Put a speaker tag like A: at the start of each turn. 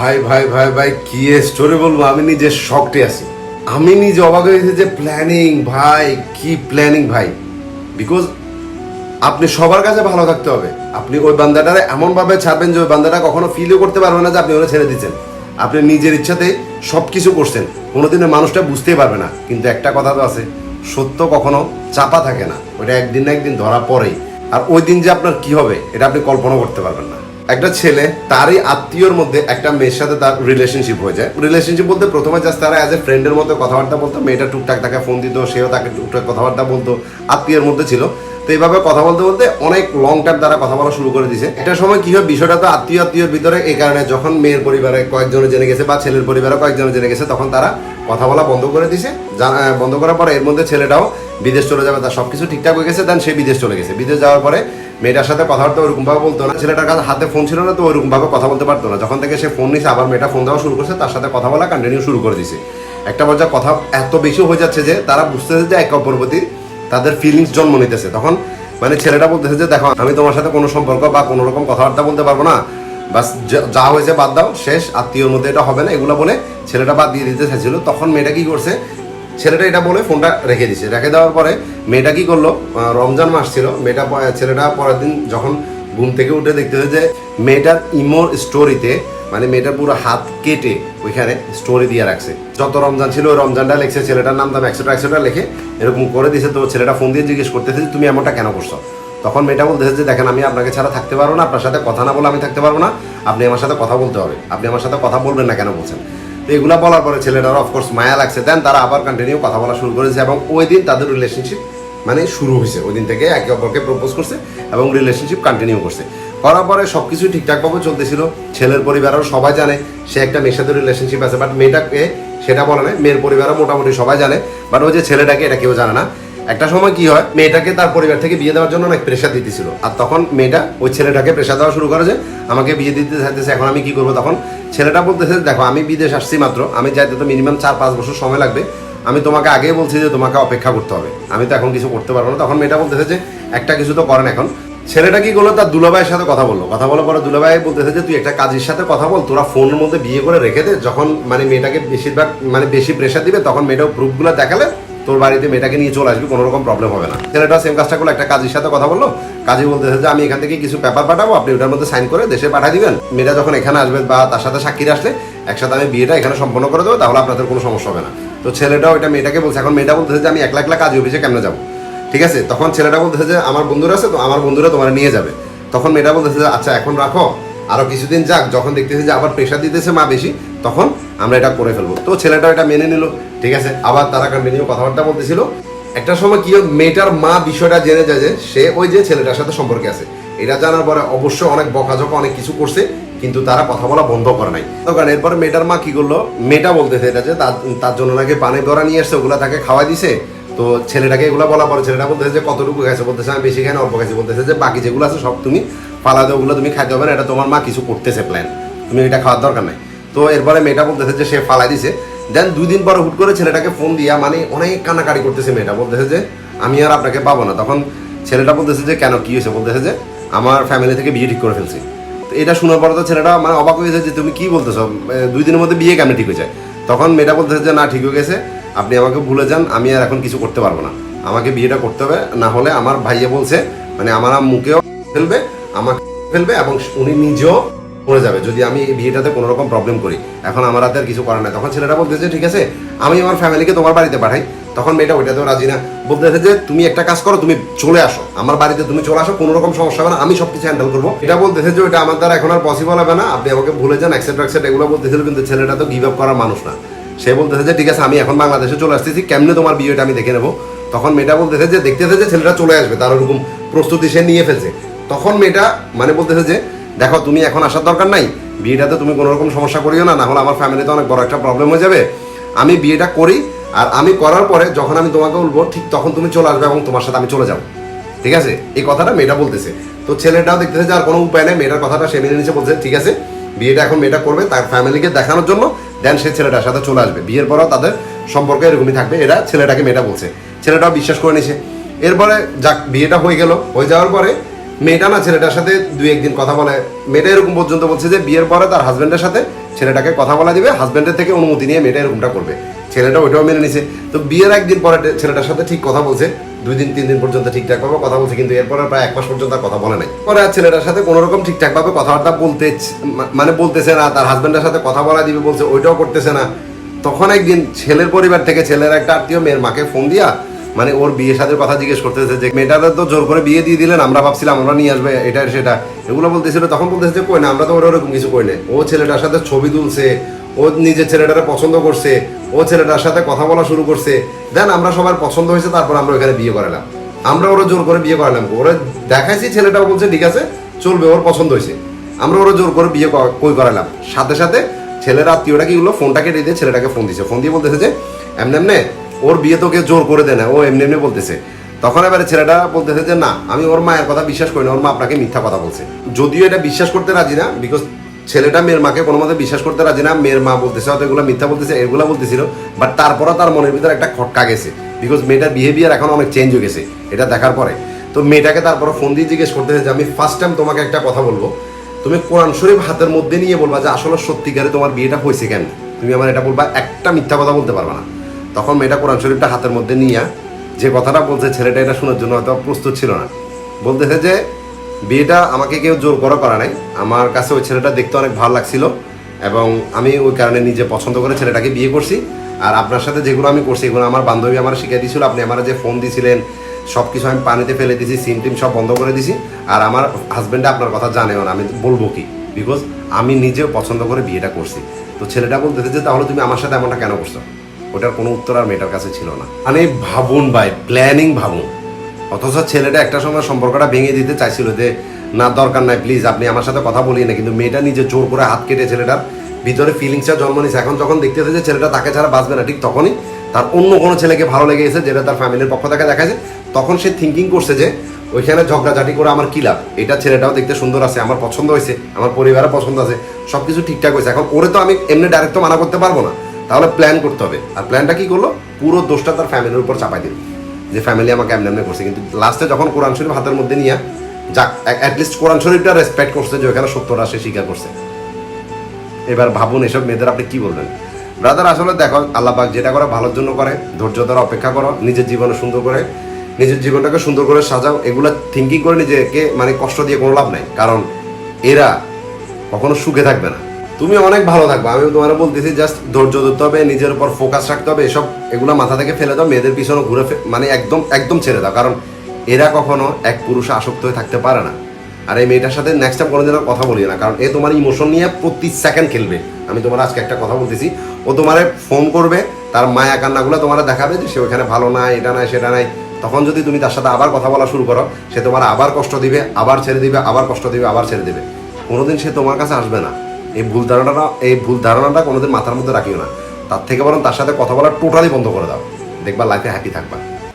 A: ভাই ভাই ভাই ভাই কি স্টোরি বলবো, আমি নিজে শকটে আছি। আমি নিজে অবাক হয়েছি যে প্ল্যানিং ভাই, কি প্ল্যানিং ভাই। বিকজ আপনি সবার কাছে ভালো থাকতে হবে। আপনি ওই বান্দাটারে এমনভাবে ছাড়বেন যে ওই বান্দাটা কখনো ফিলও করতে পারবে না যে আপনি ওরা ছেড়ে দিচ্ছেন। আপনি নিজের ইচ্ছাতে সব কিছু করছেন, কোনোদিনের মানুষটা বুঝতেই পারবে না। কিন্তু একটা কথা তো আছে, সত্য কখনো চাপা থাকে না, ওটা একদিন না একদিন ধরা পড়েই। আর ওই দিন যে আপনার কি হবে এটা আপনি কল্পনা করতে পারবেন না। একটা ছেলে তারই আত্মীয়র মধ্যে একটা মেয়ের সাথে তার রিলেশনশিপ হয়ে যায়। রিলেশনশিপ বলতে প্রথমে জাস্ট তারা অ্যাজ এ ফ্রেন্ডের মতো কথাবার্তা বলতো, মেয়েটা টুকটাক তাকে ফোন দিত, সেও তাকে টুকটাক কথাবার্তা বলতো, আত্মীয়ের মধ্যে ছিল। তো এইভাবে কথা বলতে বলতে অনেক লং টাইম তারা কথা বলা শুরু করে দিয়েছে। একটা সময় কি হয়, বিষয়টা তো আত্মীয়ের ভিতরে, এই কারণে যখন মেয়ের পরিবারে কয়েকজনে জেনে গেছে বা ছেলের পরিবারে কয়েকজনে জেনে গেছে, তখন তারা কথা বলা বন্ধ করে দিছে। বন্ধ করার পরে এর মধ্যে ছেলেটাও বিদেশ চলে যাবে, তার সবকিছু ঠিকঠাক হয়ে গেছে। দেন সে বিদেশ চলে গেছে। বিদেশ যাওয়ার পরে মেয়েটার সাথে কথাবার্তা ওরকম ভাবে বলতো না, ছেলেটার কাছে হাতে ফোন ছিল না, তো ওইরকম ভাবে কথা বলতে পারতো না। যখন থেকে সে ফোন নিছে, আবার মেয়েটা ফোন দেওয়া শুরু করছে, তার সাথে কথা বলা কন্টিনিউ শুরু করে দিছে। একটা পর্যায়ে কথা এত বেশি হয়ে যাচ্ছে যে তারা বুঝতেছে যে একে অপর প্রতি তাদের ফিলিংস জন্ম নিতেছে। তখন মানে ছেলেটা বলতেছে যে দেখো, আমি তোমার সাথে কোনো সম্পর্ক বা কোনো রকম কথাবার্তা বলতে পারবো না, বাস যা হয়েছে বাদ দাও, শেষ, আত্মীয়র মধ্যে এটা হবে না, এগুলো বলে ছেলেটা বাদ দিয়ে দিতে চাইছিল। তখন মেয়েটা কি করছে, ছেলেটা এটা বলে ফোনটা রেখে দিছে। রেখে দেওয়ার পরে মেয়েটা কি করলো, রমজান মাস ছিল, ছেলেটা পরের দিন যখন ঘুম থেকে উঠে দেখতে হয়েছে যে মেয়েটার ইমোর স্টোরিতে, মানে মেয়েটার পুরো হাত কেটে ওইখানে স্টোরি দিয়ে রাখছে। যত রমজান ছিল ওই রমজানটা লিখছে, ছেলেটার নাম দাম একশোটা লিখে এরকম করে দিছে। তো ছেলেটা ফোন দিয়ে জিজ্ঞেস করতেছে যে তুমি এমনটা কেন করছো। তখন মেয়েটা বলতেছে যে দেখেন, আমি আপনাকে ছাড়া থাকতে পারবো না, আপনার সাথে কথা না বলে আমি থাকতে পারবো না, আপনি আমার সাথে কথা বলতে হবে, আপনি আমার সাথে কথা বলবেন না কেন বলছেন। তো এগুলা বলার পরে ছেলেটার অফকোর্স মায়া লাগছে। দেন তারা আবার কন্টিনিউ কথা বলা শুরু করেছে এবং ওই দিন তাদের রিলেশনশিপ মানে শুরু হয়েছে। ওই দিন থেকে একে অপরকে প্রপোজ করছে এবং রিলেশনশিপ কন্টিনিউ করছে। করার পরে সব কিছুই ঠিকঠাকভাবে চলতেছিল। ছেলের পরিবারও সবাই জানে সে একটা মেয়ের সাথে রিলেশনশিপ আছে, বাট মেয়েটাকে সেটা বলে না। মেয়ের পরিবারও মোটামুটি সবাই জানে, বাট ওই যে ছেলেটাকে এটা কেউ জানে না। একটা সময় কি হয়, মেয়েটাকে তার পরিবার থেকে বিয়ে দেওয়ার জন্য অনেক প্রেশার দিতেছিল। আর তখন মেয়েটা ওই ছেলেটাকে প্রেশার দেওয়া শুরু করে যে আমাকে বিয়ে দিতে চাইতেছে, এখন আমি কি করবো। তখন ছেলেটা বলতেছে দেখো, আমি বিদেশ আসছি মাত্র, আমি যাইতে তো মিনিমাম 4-5 বছর সময় লাগবে, আমি তোমাকে আগেই বলছি যে তোমাকে অপেক্ষা করতে হবে, আমি তো এখন কিছু করতে পারবো না। তখন মেয়েটা বলতেছে যে একটা কিছু তো করেন এখন। ছেলেটা কি করলো, তার দুলাভাইয়ের সাথে কথা বললো। কথা বলার পরে দুলাভাই বলতেছে যে তুই একটা কাজের সাথে কথা বল, তোরা ফোনের মধ্যে বিয়ে করে রেখে দে, যখন মানে মেয়েটাকে বেশিরভাগ মানে বেশি প্রেশার দিবে তখন মেয়েটাও প্রুফগুলো দেখালে তোর বাড়িতে মেয়েটাকে নিয়ে চলে আসবি, কোনো রকম প্রবলেম হবে না। ছেলেটা সেম কাজটা করলো, একটা কাজের সাথে কথা বললো। কাজী বলতেছে যে আমি এখান থেকে কিছু পেপার পাঠাবো, আপনি ওটার মধ্যে সাইন করে দেশে পাঠিয়ে দিবেন। মেয়েটা যখন এখানে আসবে বা তার সাথে সাক্ষীর আসলে একসাথে আমি বিয়েটা এখানে সম্পন্ন করে দেবো, তাহলে আপনাদের কোনো সমস্যা হবে না। তো ছেলেটাও এটা মেয়েটাকে বলছে। এখন মেয়েটা বলতেছে যে আমি একলা একলা কাজী অফিসে কেমনে যাবো, ঠিক আছে। তখন ছেলেটা বলতেছে যে আমার বন্ধুরা আছে, তো আমার বন্ধুরা তোমার নিয়ে যাবে। তখন মেয়েটা বলতেছে যে আচ্ছা এখন রাখো, আরো কিছুদিন যাক, যখন দেখতেছি যে আবার প্রেশার দিতেছে মা বেশি, তখন আমরা এটা করে ফেলবো। তো ছেলেটা এটা মেনে নিল, ঠিক আছে। আবার তারা কন্টিনিউ কথাবার্তা বলতেছিল। একটা সময় কি মেয়েটার মা বিষয়টা জেনে যায় যে সে ওই যে ছেলেটার সাথে সম্পর্কে আছে। এটা জানার পরে অবশ্যই অনেক বকাঝকা অনেক কিছু করছে, কিন্তু তারা কথা বলা বন্ধ করে নাই। কারণ এরপরে মেয়েটার মা কি করলো, মেয়েটা বলতেছে এটা যে তার জন্য নাকি পানি বড়া নিয়ে আসছে, ওগুলা তাকে খাওয়াই দিছে। তো ছেলেটাকে এগুলো বলা পরে ছেলেটা বলতেছে যে কতটুকু খাইছে, বলতেছে আমি বেশি খাই না, অল্প খাইছি। বলতেছে যে বাকি যেগুলো আছে সব তুমি ফালা দাও, ওগুলো তুমি খাইতে হবে না, এটা তোমার মা কিছু করতেছে প্ল্যান, তুমি এটা খাওয়ার দরকার নাই। তো এরপরে মেয়েটা বলতেছে যে সে ফালাই দিছে। দেন 2 দিন পরে হুট করে ছেলেটাকে ফোন দিয়া মানে অনেক কান্নাকাটি করতেছে। মেয়েটা বলতেছে যে আমি আর আপনাকে পাবো না। তখন ছেলেটা বলতেছে যে কেন, কি হয়েছে। বলতেছে যে আমার ফ্যামিলি থেকে বিয়ে ঠিক করে ফেলছি। তো এটা শোনার পরে তো ছেলেটা মানে অবাক হয়েছে যে তুমি কি বলতেছো, 2 দিনের মধ্যে বিয়ে কেমন ঠিক হয়েছে। তখন মেয়েটা বলতেছে যে না, ঠিক হয়ে গেছে, আপনি আমাকে ভুলে যান, আমি আর এখন কিছু করতে পারবো না, আমাকে বিয়েটা করতে হবে, না হলে আমার ভাইয়া বলছে মানে আমার মুখেও ফেলবে, আমাকে ফেলবে এবং উনি নিজেও পড়ে যাবে যদি আমি এই বিয়েটাতে কোনো রকম প্রবলেম করি। এখন আমার হাতে আর কিছু করার নাই। তখন ছেলেটা বলতেছে ঠিক আছে, আমি আমার ফ্যামিলিকে তোমার বাড়িতে পাঠাই। তখন মেয়েটা ওইটাতেও রাজি না, বলতেছে যে তুমি একটা কাজ করো, তুমি চলে আসো আমার বাড়িতে, তুমি চলে আসো, কোনো রকম সমস্যা হবে না, আমি সবকিছু হ্যান্ডেল করবো। এটা বলতেছে যে ওইটা আমার দ্বারা এখন আর পসিবল হবে না, আপনি আমাকে ভুলে যান, অ্যাকসেপ্ট এগুলো বলতেছিল। কিন্তু ছেলেটা তো গিভ আপ করার মানুষ না, সে বলতেছে যে ঠিক আছে আমি এখন বাংলাদেশে চলে আসতেছি, কেমনে তোমার বিয়েটা আমি দেখে নেবো। তখন মেয়েটা বলতেছে যে দেখতেছে যে ছেলেটা চলে আসবে, তার ওরকম প্রস্তুতি সে নিয়ে ফেলছে। তখন মেয়েটা মানে বলতেছে যে দেখো তুমি এখন আসার দরকার নাই, বিয়েটাতে তুমি কোনো রকম সমস্যা করিও না, না হলে আমার ফ্যামিলিতে অনেক বড় একটা প্রবলেম হয়ে যাবে। আমি বিয়েটা করি, আর আমি করার পরে যখন আমি তোমাকে বলবো ঠিক তখন তুমি চলে আসবে এবং তোমার সাথে আমি চলে যাবো, ঠিক আছে। এই কথাটা মেয়েটা বলতেছে। তো ছেলেটাও দেখতেছে যে আর কোনো উপায় নেই, মেয়েটার কথাটা সে মেনে নিচ্ছে, বলছে ঠিক আছে বিয়েটা এখন মেয়েটা করবে তার ফ্যামিলিকে দেখানোর জন্য, দেন সে ছেলেটার সাথে চলে আসবে, বিয়ের পরেও তাদের সম্পর্ক এরকমই থাকবে। এটা ছেলেটাকে মেয়েটা বলছে, ছেলেটাও বিশ্বাস করে নিছে। এরপরে যাক বিয়েটা হয়ে গেল। হয়ে যাওয়ার পরে মেয়েটা না ছেলেটার সাথে 2-1 দিন কথা বলে। মেয়েটা এরকম পর্যন্ত বলছে যে বিয়ের পরে তার হাজব্যান্ডের সাথে ছেলেটাকে কথা বলা দিবে, হাজব্যান্ডের থেকে অনুমতি নিয়ে মেয়েটা এরকমটা করবে। ছেলেটা ওইটাও মেনে নিছে। তো বিয়ের একদিন পরে ছেলেটার সাথে ঠিক কথা বলছে, 2 দিন 3 দিন পর্যন্ত ঠিকঠাক ভাবে কথা বলছে, কিন্তু এরপরে প্রায় 1 মাস পর্যন্ত আর কথা বলে নাই। পরে আর ছেলেটার সাথে কোনো রকম ঠিকঠাক ভাবে কথাবার্তা বলতেছে না, তার হাজব্যান্ডের সাথে কথা বলা দিবে বলছে, ওইটাও করতেছে না। তখন একদিন ছেলের পরিবার থেকে ছেলের একটা আত্মীয় মেয়ের মাকে ফোন দিয়া ওর বিয়ে সাথে কথা জিজ্ঞেস করতেছে যে মেয়েটাদের তো জোর করে বিয়ে দিয়ে দিলেন, আমরা ভাবছিলাম আমরা নিয়ে আসবে এটা সেটা, এগুলো বলতেছিল। তখন বলতেছে যে কই না, আমরা তো ওরকম কিছু কই না। ও ছেলেটার সাথে ছবি তুলছে, ও নিজের ছেলেটারে পছন্দ করছে, ও ছেলেটার সাথে কথা বলা শুরু করছে, দেন আমরা সবার পছন্দ হয়েছে, তারপর আমরা ওখানে বিয়ে করালাম। আমরা ওরা জোর করে বিয়ে করালাম, ওরা দেখাইছি, ছেলেটাও বলছে ঠিক আছে চলবে, ওর পছন্দ হয়েছে, আমরা ওরা জোর করে বিয়ে কই করালাম। সাথে সাথে ছেলের আত্মীয়টা কি হলো, ফোনটা কেটে দিয়ে ছেলেটাকে ফোন দিছে, ফোন দিয়ে বলতেছে যে এমনি ওর বিয়ে তোকে জোর করে দেয় না, ও এমনি এমনি বলতেছে। তখন এবারে ছেলেটা বলতেছে যে না, আমি ওর মায়ের কথা বিশ্বাস করি না, ওর মা আপনাকে মিথ্যা কথা বলছে। যদিও এটা বিশ্বাস করতে রাজি না, বিকজ ছেলেটা মেয়ের মাকে কোনো মতে বিশ্বাস করতে রাজি না। মেয়ের মা বলতেছে হয়তো এগুলো মিথ্যা বলতেছে, এগুলো বলতেছিল, বাট তারপরও তার মনের ভিতরে একটা খটকা গেছে, বিকজ মেয়েটার বিহেভিয়ার এখন অনেক চেঞ্জ হয়ে গেছে এটা দেখার পরে। তো মেয়েটাকে তারপরে ফোন দিয়ে জিজ্ঞেস করতেছে যে আমি ফার্স্ট টাইম তোমাকে একটা কথা বলবো, তুমি কোরআন শরীফ হাতের মধ্যে নিয়ে বলবা যে আসলে সত্যিকারে তোমার বিয়েটা হয়েছে কেন, তুমি আমার এটা বলবা, একটা মিথ্যা কথা বলতে পারবা না। তখন মেয়েটা কোরআন শরীফটা হাতের মধ্যে নিয়ে যে কথাটা বলছে, ছেলেটা এটা শোনার জন্য হয়তো প্রস্তুত ছিল না। বলতেছে যে বিয়েটা আমাকে কেউ জোর করা নাই, আমার কাছে ওই ছেলেটা দেখতে অনেক ভালো লাগছিল এবং আমি ওই কারণে নিজে পছন্দ করে ছেলেটাকে বিয়ে করছি। আর আপনার সাথে যেগুলো আমি করছি এগুলো আমার বান্ধবী আমার শিখিয়ে দিয়েছিল, আপনি আমার যে ফোন দিয়েছিলেন সব কিছু আমি পানিতে ফেলে দিয়েছি, সিম টিম সব বন্ধ করে দিয়েছি। আর আমার হাজব্যান্ডে আপনার কথা জানেও না, আমি বলবো কি, বিকজ আমি নিজেও পছন্দ করে বিয়েটা করছি। তো ছেলেটা বলতেছে যে তাহলে তুমি আমার সাথে এমনটা কেন করছো? ওটার কোনো উত্তর আর মেয়েটার কাছে ছিল না। ভাবুন ভাই, প্ল্যানিং ভাবুন। অথচ ছেলেটা একটা সময় সম্পর্কটা ভেঙে দিতে চাইছিল যে না দরকার নাই, প্লিজ আপনি আমার সাথে কথা বলিয়ে না, কিন্তু মেয়েটা নিজে জোর করে হাত কেটে ছেলেটার ভিতরে ফিলিংসটা জন্ম নিয়েছে। এখন যখন দেখতেছে যে ছেলেটা তাকে ছাড়া বাঁচবে না, ঠিক তখনই তার অন্য কোনো ছেলেকে ভালো লেগে গেছে, যেটা তার ফ্যামিলির পক্ষ থেকে দেখাছে। তখন সে থিঙ্কিং করছে যে ওইখানে ঝগড়াঝাটি করে আমার কি লাভ, এটা ছেলেটাও দেখতে সুন্দর আছে, আমার পছন্দ হয়েছে, আমার পরিবারের পছন্দ আছে, সব কিছু ঠিকঠাক হয়েছে। এখন ওরে তো আমি এমনি ডাইরেক্ট তো মানা করতে পারবো না, তাহলে প্ল্যান করতে হবে। আর প্ল্যানটা কি করলো, পুরো দোষটা তার ফ্যামিলির উপর চাপাই দিল যে ফ্যামিলি আমাকে এমনি এমনি করছে। কিন্তু লাস্টে যখন কোরআন শরীফ হাতের মধ্যে নিয়ে যাক অ্যাটলিস্ট কোরআন শরীফটা রেসপেক্ট করছে যে ওখানে সত্যটা সে স্বীকার করছে। এবার ভাবুন এসব মেয়েদের আপনি কি বলবেন? ব্রাদার আসলে দেখো, আল্লাহ পাক যেটা করে ভালোর জন্য করে, ধৈর্য ধরে অপেক্ষা করো, নিজের জীবনে সুন্দর করে, নিজের জীবনটাকে সুন্দর করে সাজাও। এগুলো থিঙ্কিং করে নিজেকে কষ্ট দিয়ে কোনো লাভ নাই, কারণ এরা কখনো সুখে থাকবে না। তুমি অনেক ভালো থাকবে, আমি তোমার বলতেছি, জাস্ট ধৈর্য ধরতে হবে, নিজের উপর ফোকাস রাখতে হবে। এসব এগুলো মাথা থেকে ফেলে দাও, মেয়েদের পিছনে ঘুরে একদম একদম ছেড়ে দাও, কারণ এরা কখনো এক পুরুষে আসক্ত হয়ে থাকতে পারে না। আর এই মেয়েটার সাথে নেক্সট টাইম কোনোদিন কথা বলি না, কারণ এ তোমার ইমোশন নিয়ে প্রতি সেকেন্ড খেলবে। আমি তোমার আজকে একটা কথা বলতেছি, ও তোমার ফোন করবে, তার মায়া কান্নাগুলো তোমার দেখাবে যে সে ওখানে ভালো নাই, এটা নাই সেটা নাই। তখন যদি তুমি তার সাথে আবার কথা বলা শুরু করো, সে তোমার আবার কষ্ট দিবে, আবার ছেড়ে দিবে, আবার কষ্ট দিবে, আবার ছেড়ে দিবে। কোনোদিন সে তোমার কাছে আসবে না। এই ভুল ধারণাটা কোনোদিন মাথার মধ্যে রাখিও না। তার থেকে বরং তার সাথে কথা বলা টোটালি বন্ধ করে দাও, দেখবা লাইফে হ্যাপি থাকবা।